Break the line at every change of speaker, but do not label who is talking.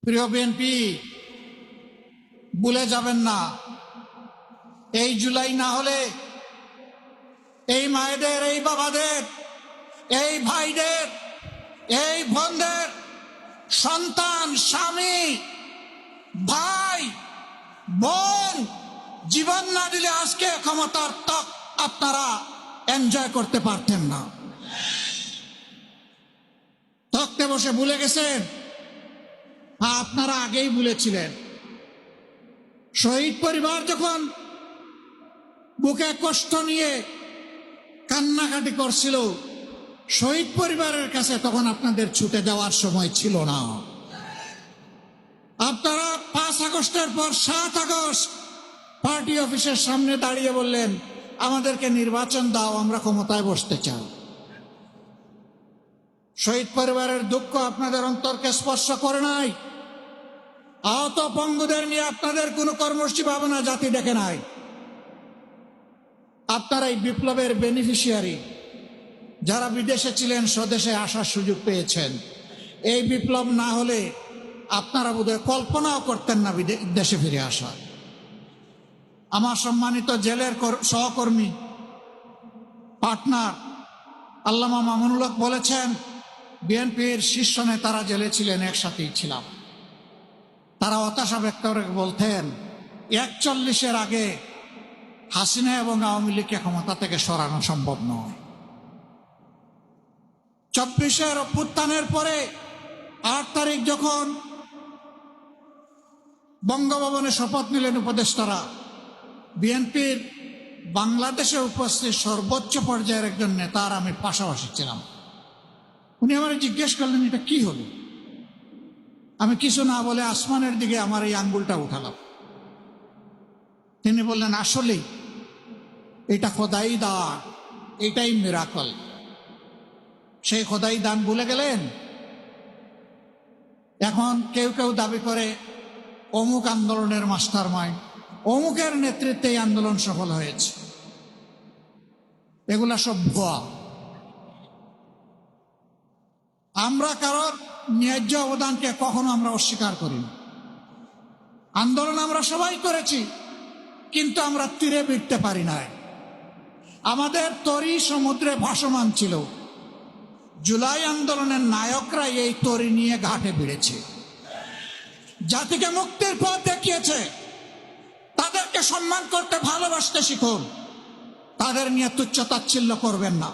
প্রিয় বিএনপি, ভুলে যাবেন না, এই জুলাই না হলে এই মায়েদের, এই বাবাদের, এই ভাইদের, এই বোনদের সন্তান, স্বামী, ভাই, বোন জীবন না দিলে আজকে ক্ষমতার তক আপনারা এনজয় করতে পারতেন না। তখতে বসে ভুলে গেছেন? আপনারা আগেই ভুলেছিলেন। শহীদ পরিবার যখন বুকে কষ্ট নিয়ে কান্নাকাটি করছিল, শহীদ পরিবারের কাছে তখন আপনাদের ছুটে যাওয়ার সময় ছিল না। আপনারা 5 আগস্টের পর 7 আগস্ট পার্টি অফিসের সামনে দাঁড়িয়ে বললেন, আমাদেরকে নির্বাচন দাও, আমরা ক্ষমতায় বসতে চাই। শহীদ পরিবারের দুঃখ আপনাদের অন্তরকে স্পর্শ করে নাই। আহত পঙ্গুদের নিয়ে আপনাদের কোনো কর্মসূচি ভাবনা জাতি দেখে নাই। আপনারা এই বিপ্লবের বেনিফিশিয়ারি, যারা বিদেশে ছিলেন স্বদেশে আসার সুযোগ পেয়েছেন। এই বিপ্লব না হলে আপনারা বোধহয় কল্পনাও করতেন না দেশে ফিরে আসা। আমার সম্মানিত জেলের সহকর্মী, পার্টনার আল্লামা মামুনুল হক বলেছেন, বিএনপির শীর্ষ নেতারা জেলে ছিলেন, একসাথেই ছিলাম। তারা হতাশা ব্যক্ত করে বলতেন, 41-এর আগে হাসিনা এবং আওয়ামী লীগকে ক্ষমতা থেকে সরানো সম্ভব নয়। 24-এর অভ্যুত্থানের পরে 8 তারিখ যখন বঙ্গভবনে শপথ নিলেন উপদেষ্টারা, বিএনপির বাংলাদেশে উপস্থিত সর্বোচ্চ পর্যায়ের একজন নেতার আমি পাশাপাশি ছিলাম। উনি আমার জিজ্ঞেস করলেন, এটা কি হলো? আমি কিছু না বলে আসমানের দিকে আমার এই আঙ্গুলটা উঠালাম। তিনি বললেন, আসলেই এটা খোদাই দান, এটাই মিরাকল। সেই খোদাই দান ভুলে গেলেন। এখন কেউ কেউ দাবি করে অমুক আন্দোলনের মাস্টার মাইন্ড, অমুকের নেতৃত্বে এই আন্দোলন সফল হয়েছে। এগুলা সব ভুয়া। আমরা কারোর ন্যায্য অবদানকে কখনো আমরা অস্বীকার করি না। আন্দোলন আমরা সবাই করেছি, কিন্তু আমরা তীরে ভিড়তে পারি নাই। আমাদের তরি সমুদ্রে ভাসমান ছিল। জুলাই আন্দোলনের নায়করা এই তরি নিয়ে ঘাটে ভিড়েছে, জাতিকে মুক্তির পথ দেখিয়েছে। তাদেরকে সম্মান করতে, ভালোবাসতে শিখুন। তাদের নিয়ে তুচ্ছ তাচ্ছিল্য করবেন না।